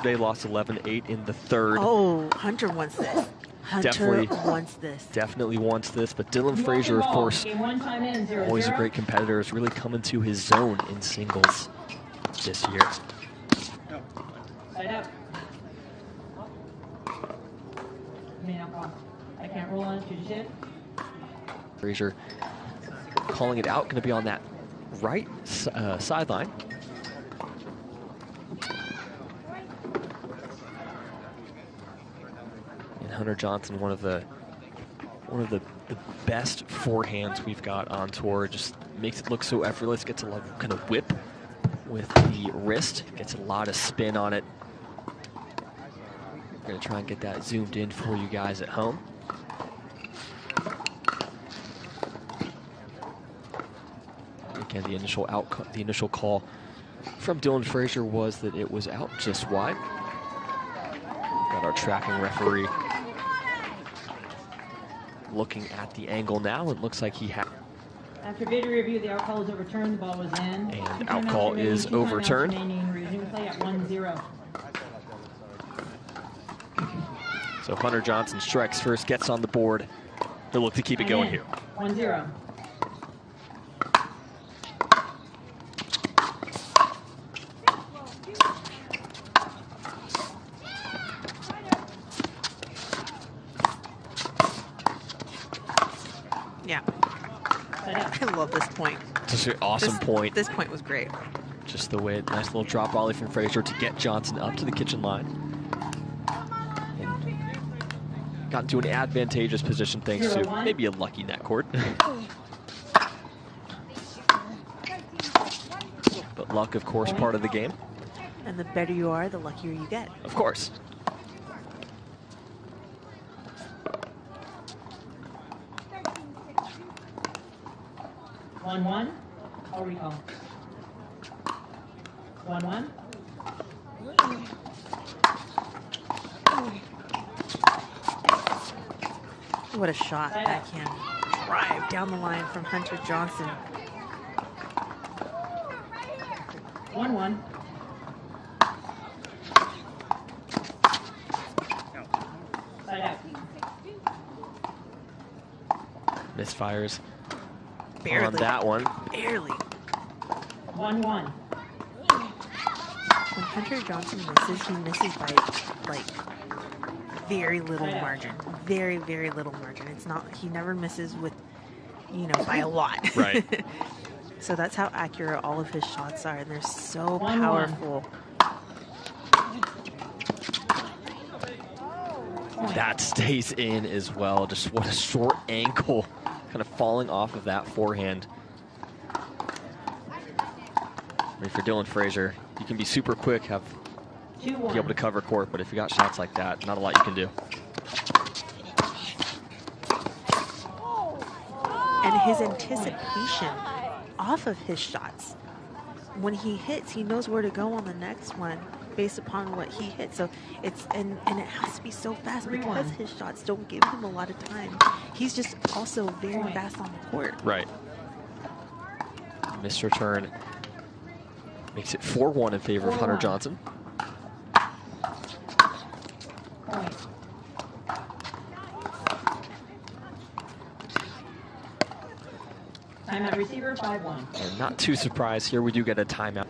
yesterday, lost 11-8 in the third. Oh, Hunter wants this. Hunter wants this. Definitely wants this, but Dylan Frazier, of course, always a great competitor, is really coming to his zone in singles this year. Side up. I can't roll on it, you just hit. Frazier calling it out, going to be on that right sideline. And Hunter Johnson, one of the best forehands we've got on tour. Just makes it look so effortless. Gets a lot of kind of whip with the wrist. Gets a lot of spin on it. We're going to try and get that zoomed in for you guys at home. Again, the initial call from Dylan Frazier was that it was out just wide. We've got our tracking referee looking at the angle now. It looks like he had. After video review, the out call is overturned. The ball was in. And out call is overturned. Resume play at 1-0. So Hunter Johnson strikes first, gets on the board. They'll look to keep it going here. 1-0. Yeah. I love this point. Just an awesome point. This point was great. Just the way, nice little drop volley from Frazier to get Johnson up to the kitchen line. And got into an advantageous position thanks to maybe a lucky net cord. But luck, of course, part of the game. And the better you are, the luckier you get. Of course. One. I'll recall. 1-1. What a shot. Backhand drive down the line from Hunter Johnson. 1-1. Side out. Misfires. Barely. On that one. Barely. 1-1. When Hunter Johnson misses, he misses by like very little margin. Very, very little margin. It's not, he never misses with, you know, by a lot. Right. So that's how accurate all of his shots are, and they're so powerful. That stays in as well. Just what a short ankle, kind of falling off of that forehand. I mean, for Dylan Frazier, you can be super quick, be able to cover court, but if you got shots like that, not a lot you can do. And his anticipation off of his shots. When he hits, he knows where to go on the next one based upon what he hits. So it's, and it has to be so fast because his shots don't give him a lot of time. He's just also very fast on the court. Right. Missed return makes it 4-1 in favor of Hunter Johnson. Timeout receiver, 5-1. And not too surprised here, we do get a timeout.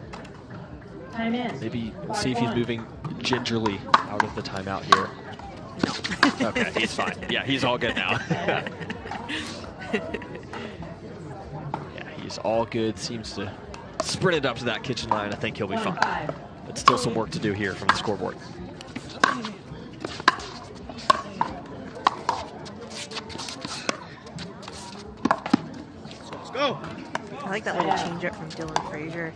Time in. Maybe we'll see if he's moving gingerly out of the timeout here. No. Okay, he's fine. Yeah, he's all good now. Yeah, he's all good. Seems to sprint it up to that kitchen line. I think he'll be fine. But still some work to do here from the scoreboard. Let's go. I like that little changeup from Dylan Frazier.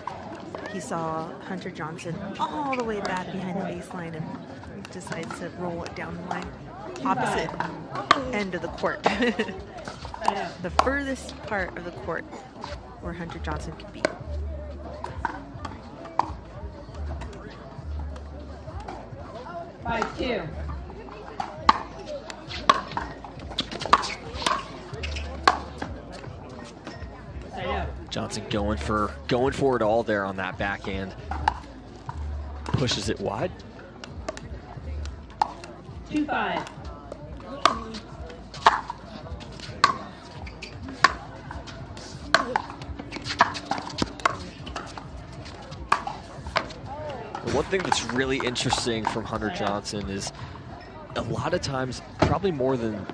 He saw Hunter Johnson all the way back behind the baseline and decides to roll it down the line. Opposite end of the court. The furthest part of the court where Hunter Johnson can be. Five-two. Johnson going for it all there on that backhand. Pushes it wide. 2-5. One thing that's really interesting from Hunter Johnson is a lot of times, probably more than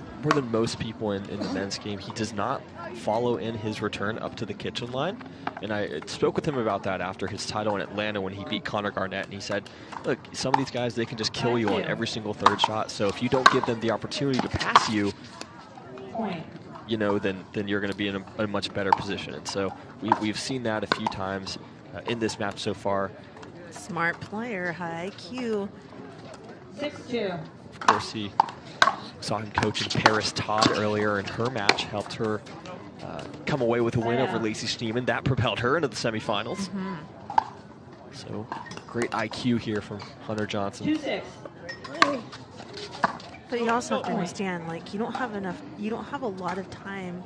most people in the men's game, he does not follow in his return up to the kitchen line. And I spoke with him about that after his title in Atlanta when he beat Connor Garnett, and he said, look, some of these guys, they can just kill you on every single third shot. So if you don't give them the opportunity to pass you, you know, then you're going to be in a much better position. And so we've seen that a few times in this match so far. Smart player, high IQ. 6-2. Of course, he saw him coaching Paris Todd earlier in her match, helped her come away with a win over Lacey Schneeman. That propelled her into the semifinals. So great IQ here from Hunter Johnson. 2-6. But you also have to understand, like, you don't have a lot of time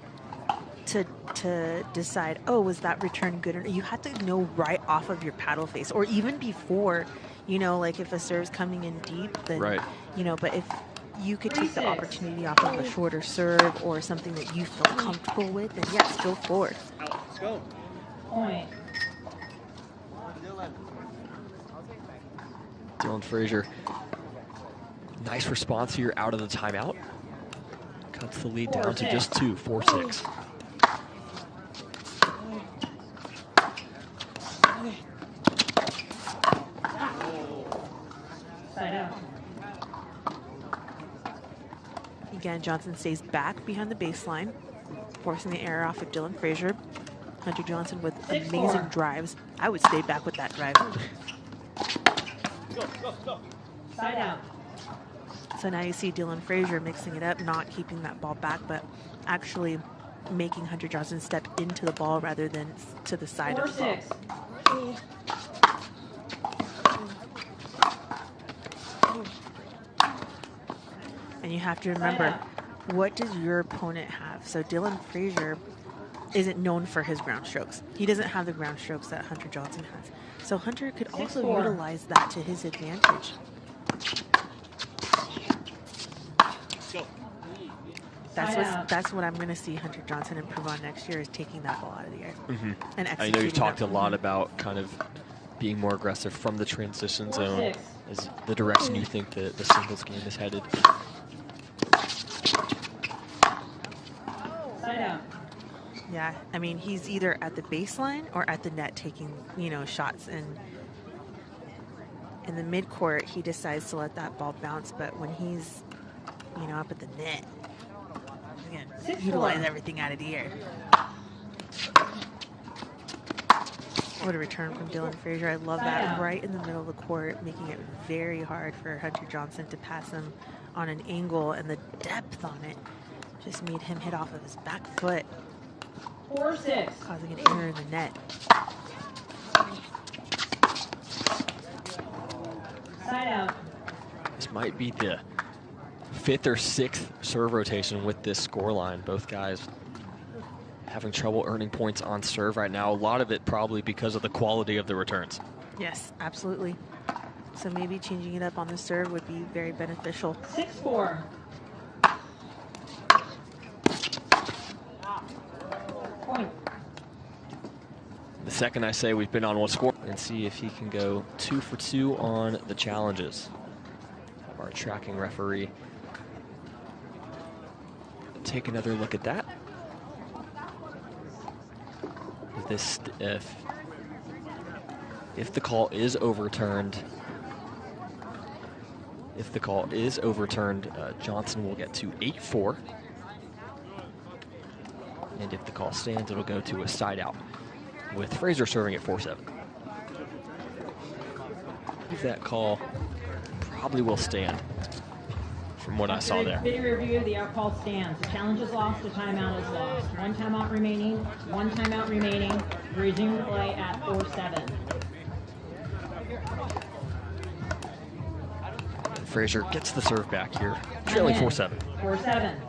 to decide, oh, was that return good? Or you have to know right off of your paddle face, or even before, you know, like if a serve's coming in deep, then, you know, but if you could take the opportunity off of a shorter serve or something that you feel comfortable with, then yes, go forward. Let's go. Point. Dylan Frazier, nice response here out of the timeout. Cuts the lead down to just 2, 4-6. Side out. Again, Johnson stays back behind the baseline, forcing the error off of Dylan Frazier. Hunter Johnson with amazing drives. I would stay back with that drive. Side out. So now you see Dylan Frazier mixing it up, not keeping that ball back, but actually making Hunter Johnson step into the ball rather than to the side of the ball. 4-6. And you have to remember, what does your opponent have? So Dylan Frazier isn't known for his ground strokes. He doesn't have the ground strokes that Hunter Johnson has. So Hunter could also utilize that to his advantage. That's what I'm going to see Hunter Johnson improve on next year, is taking that ball out of the air. And I know you've talked a lot about kind of being more aggressive from the transition zone as the direction you think the singles game is headed. Side out. Yeah, I mean, he's either at the baseline or at the net taking, you know, shots. And in the midcourt, he decides to let that ball bounce. But when he's, you know, up at the net, again, utilize everything out of the air. What a return from Dylan Frazier. I love that. Right in the middle of the court, making it very hard for Hunter Johnson to pass him on an angle, and the depth on it just made him hit off of his back foot. 4-6. Causing an error in the net. Side out. This might be the 5th or 6th serve rotation with this scoreline. Both guys having trouble earning points on serve right now. A lot of it probably because of the quality of the returns. Yes, absolutely. So maybe changing it up on the serve would be very beneficial. 6-4. Point. The second I say we've been on one score, and see if he can go 2 for 2 on the challenges. Our tracking referee take another look at that. This, if the call is overturned, Johnson will get to 8-4. And if the call stands, it'll go to a side out, with Frazier serving at 4-7. If that call probably will stand from what I saw there. Video review, the out call stands. The challenge is lost, the timeout is lost. 1 timeout remaining, 1 timeout remaining. Resume play at 4-7. Frazier gets the serve back here, trailing 4-7. 4-7.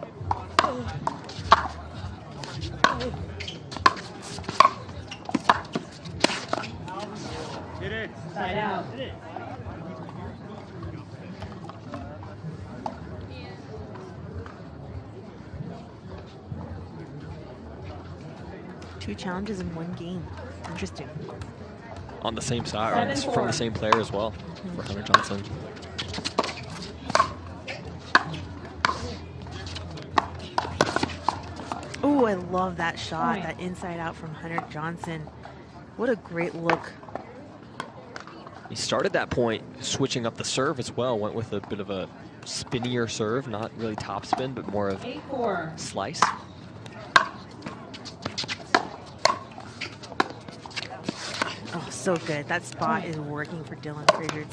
Side out. 2 challenges in 1 game. Interesting. On the same side, or from the same player as well, for Hunter Johnson. Oh, I love that shot, that inside out from Hunter Johnson. What a great look. He started that point switching up the serve as well. Went with a bit of a spinnier serve, not really top spin, but more of slice. Oh, so good. That spot is working for Dylan Frazier.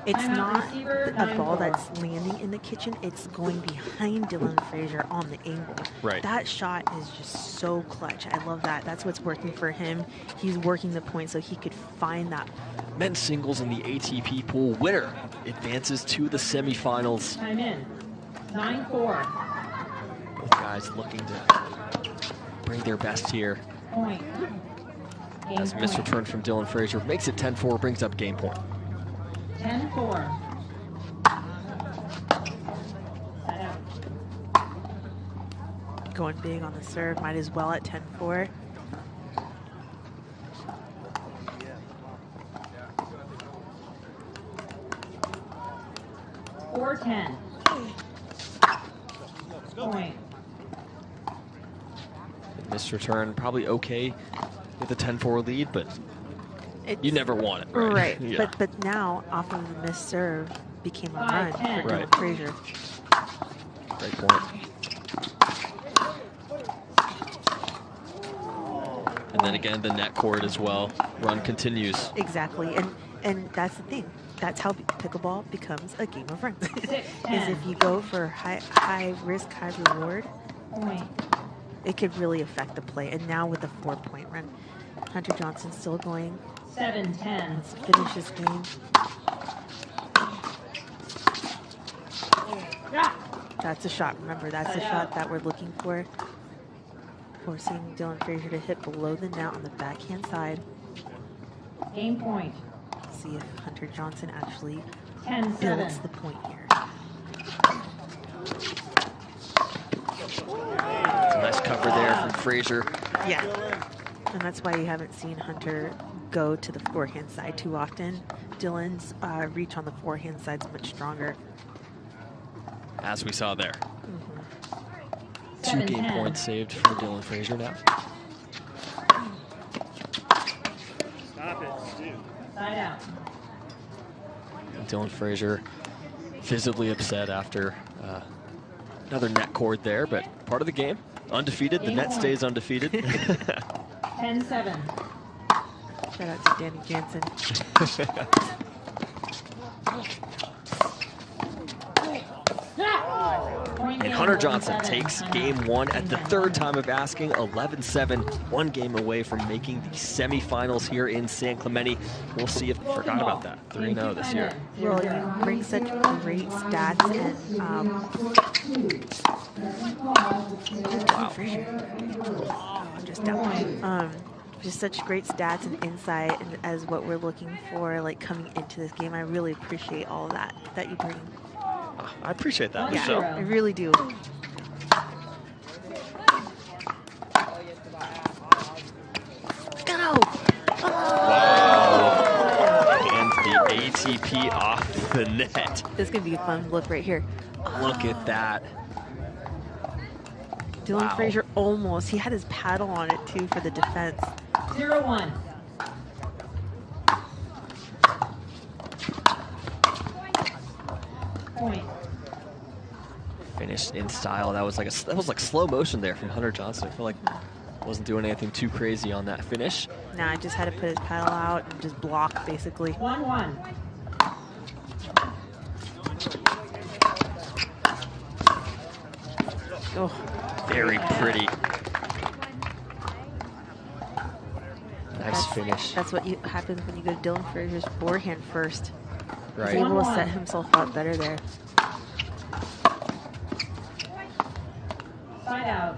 It's not a ball that's landing in the kitchen. It's going behind Dylan Frazier on the angle. Right. That shot is just so clutch. I love that. That's what's working for him. He's working the point so he could find that. Men's singles in the ATP pool winner advances to the semifinals. Time in. 9-4. Both guys looking to bring their best here. Point. As missed return from Dylan Frazier makes it 10-4, brings up game point. 10-4. Going big on the serve, might as well at 10-4. Point. Missed return, probably okay with a 10-4 lead, but you never want it, right? Right. Yeah. But now, off of the missed serve, became a run for Right. Dylan Frazier. Great point. And then again, the net cord as well. Run continues. Exactly, and that's the thing. That's how pickleball becomes a game of runs. Is if you go for high risk, high reward, it could really affect the play. And now with a 4-point run, Hunter Johnson still going. 7-10. Let's finish this game. That's a shot. Remember, that's the shot that we're looking for. Forcing Dylan Frazier to hit below the net on the backhand side. Game point. See if Hunter Johnson actually 10-7. builds the point here. It's a nice cover there from Frazier. Yeah. And that's why you haven't seen Hunter go to the forehand side too often. Dylan's reach on the forehand side is much stronger. As we saw there. 2 7-10. game points saved for Dylan Frazier now. Stop it, dude. Side out. And Dylan Frazier visibly upset after another net cord there, but part of the game. Undefeated. The net stays undefeated. 10-7. Shout out to Danny Jansen. And Hunter Johnson takes game 1 at the 3rd time of asking, 11-7, 1 game away from making the semifinals here in San Clemente. We'll see if forgot about that. 3-0 this year. Well, you bring such great stats and Wow. just down. Just such great stats and insight and as what we're looking for, like coming into this game. I really appreciate all of that you bring. I appreciate that, Yeah, Michelle. I really do. Go! Wow. And the ATP off the net. This is going to be a fun look right here. Look at that. Dylan Frazier almost. He had his paddle on it too for the defense. 0-1. Point. Finished in style. That was like slow motion there from Hunter Johnson. I feel like wasn't doing anything too crazy on that finish. Nah, I just had to put his paddle out and just block basically. 1-1. Oh, Very pretty. Nice finish. That's what happens when you go to Dylan Frazier's forehand first. Right. He's able to set himself up better there. Side out.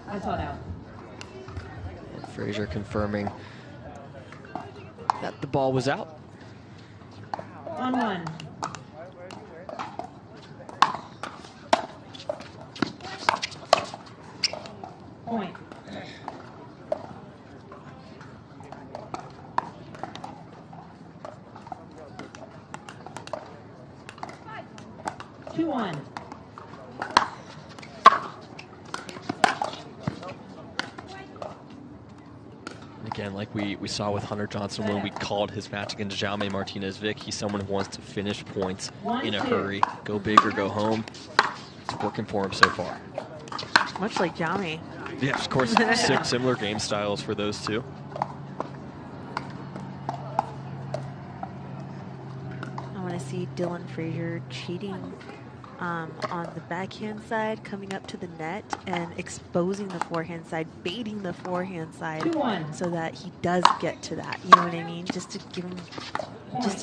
I saw it out. And Frazier confirming that the ball was out. 1-1. Point. 2-1. Again, like we saw with Hunter Johnson when we called his match against Jaume Martinez-Vic, he's someone who wants to finish points in a hurry. Go big or go home. It's working for him so far. Much like Jaume. Yeah, of course, similar game styles for those two. I want to see Dylan Frazier cheating on the backhand side, coming up to the net and exposing the forehand side, baiting the forehand side 2-1. so that he does get to that. You know what I mean? Just to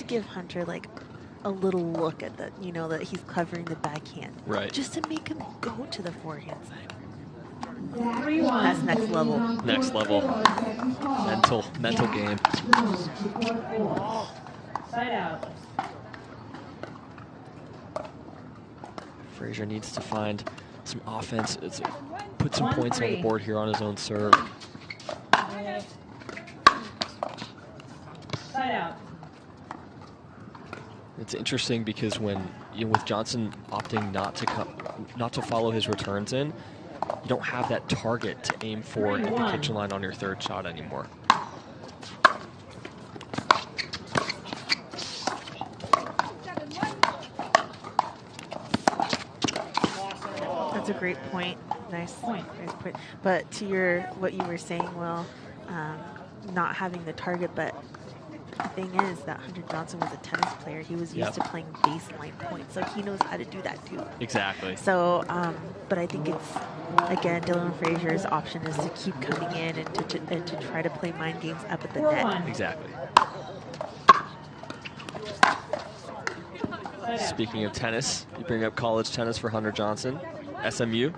give Hunter like a little look at that, you know, that he's covering the backhand. Right. Just to make him go to the forehand side. 3-1. That's next level. Next level. Mental game. Side out. Frazier needs to find some offense. Put some points on the 1-3. board here on his own serve. Side out. It's interesting because when with Johnson opting not to follow his returns in, you don't have that target to aim for at the kitchen line on your third shot anymore. That's a great point. Nice point. But to what you were saying, Will, not having the target, but the thing is that Hunter Johnson was a tennis player. He was used to playing baseline points, so he knows how to do that too. Exactly. So, but I think it's, again, Dylan Frazier's option is to keep coming in and to try to play mind games up at the net. Exactly. Speaking of tennis, you bring up college tennis for Hunter Johnson. SMU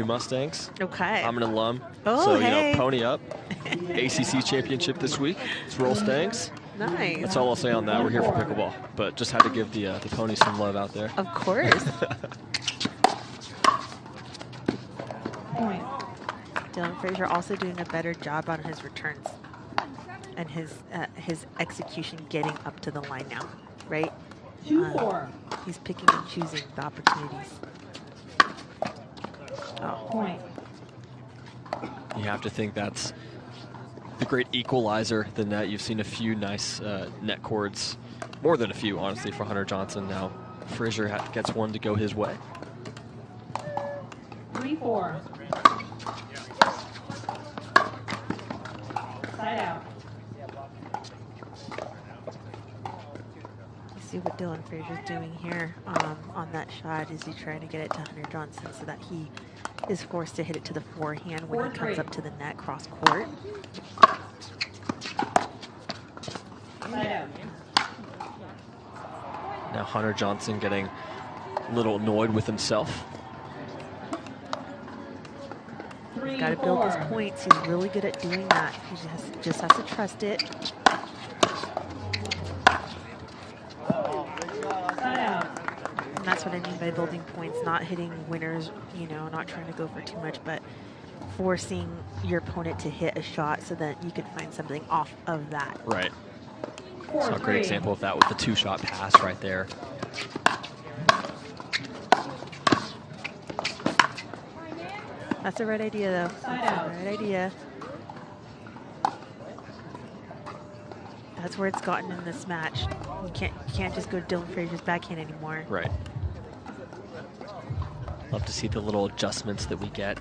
Mustangs. Okay. I'm an alum. Oh, so, hey. Pony up. ACC championship this week. Let's roll Stangs. Nice. That's all I'll say on that. We're here for pickleball. But just had to give the ponies some love out there. Of course. Point. Dylan Frazier also doing a better job on his returns and his execution getting up to the line now, right? 2-4. He's picking and choosing the opportunities. Oh. Point. You have to think that's the great equalizer, the net. You've seen a few nice net chords, more than a few, honestly, for Hunter Johnson. Now Frazier gets one to go his way. 3-4. Side out. You see what Dylan Frazier's doing here on that shot. Is he trying to get it to Hunter Johnson so that he is forced to hit it to the forehand when he comes up to the net cross court. Side out. Now Hunter Johnson getting a little annoyed with himself. He's got to build his points. He's really good at doing that. He just has to trust it. Side out. And that's what I mean by building points, not hitting winners, you know, not trying to go for too much, but forcing your opponent to hit a shot so that you can find something off of that. Right. Saw a great example of that with the two-shot pass right there. That's the right idea, though. That's the right idea. That's where it's gotten in this match. You can't just go Dylan Frazier's backhand anymore. Right. Love to see the little adjustments that we get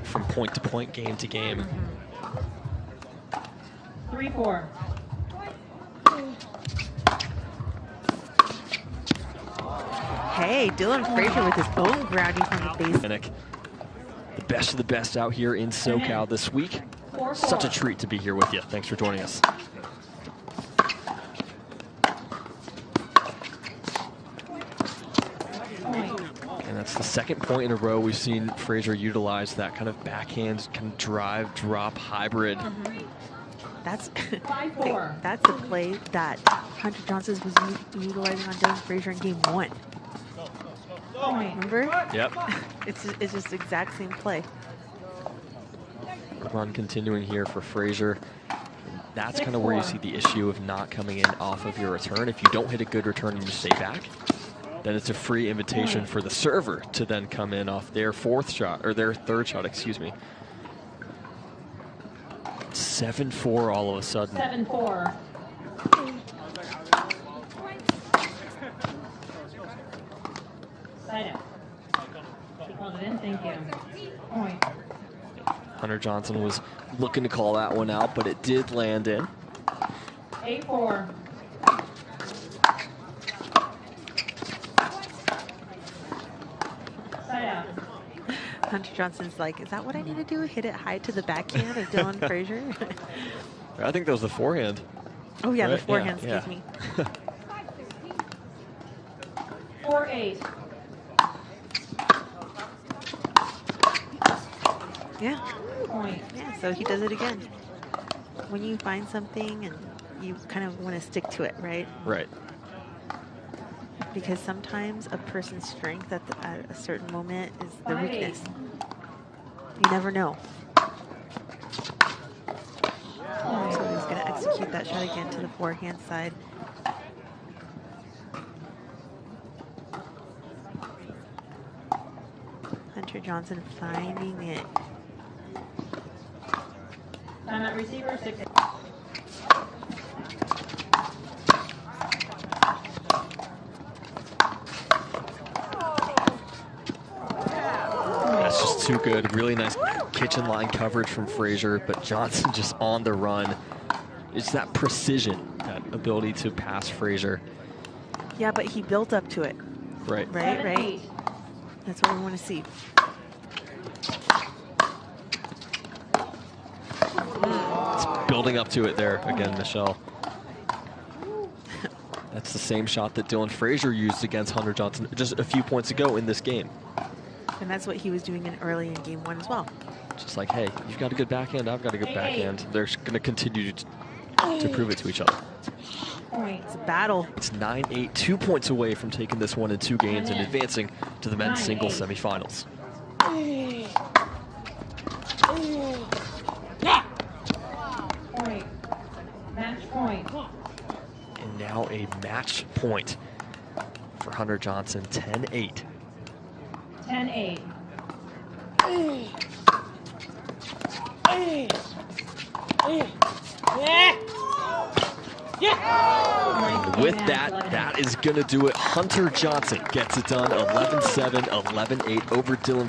from point to point, game to game. 3-4. Hey, Dylan Frazier with his own grounding from the base. The best of the best out here in SoCal this week. Such a treat to be here with you. Thanks for joining us. And that's the second point in a row we've seen Frazier utilize that kind of backhand, kind of drive, drop hybrid. That's Five-four. that's the play that Hunter Johnson was utilizing on Dylan Frazier in game 1. Remember? Yep. It's just the exact same play. Run continuing here for Frazier. That's kind of where you see the issue of not coming in off of your return. If you don't hit a good return and you stay back, then it's a free invitation for the server to then come in off their fourth shot, or their third shot, excuse me. 7-4 all of a sudden. 7-4. Side out. He called it in, thank you. Point. Hunter Johnson was looking to call that one out, but it did land in. 8-4. Side out. Hunter Johnson's like, is that what I need to do? Hit it high to the backhand of Dylan Frazier? I think that was the forehand. Oh, yeah, Right? the forehand, Yeah, excuse me. 4-8. Yeah. Point. Yeah, so he does it again. When you find something and you kind of want to stick to it, right? Right. Because sometimes a person's strength at a certain moment is the 5-8. weakness. You never know. So he's going to execute that shot again to the forehand side. Hunter Johnson finding it. Timeout receiver, 6. That's just too good. Really nice kitchen line coverage from Frazier, but Johnson just on the run. It's that precision, that ability to pass Frazier. Yeah, but he built up to it. Right. Right, 7-8. right. That's what we want to see. It's building up to it there again, Michelle. That's the same shot that Dylan Frazier used against Hunter Johnson just a few points ago in this game. And that's what he was doing early in game one as well. Just like, hey, you've got a good backhand, I've got a good backhand. They're going to continue to prove it to each other. Point. It's a battle. It's 9-8, 2 points away from taking this one in 2 games and advancing to the men's singles semifinals. Point. Match point. And now a match point for Hunter Johnson, 10-8. 10-8. With that, that is going to do it. Hunter Johnson gets it done, 11-7, 11-8 over Dylan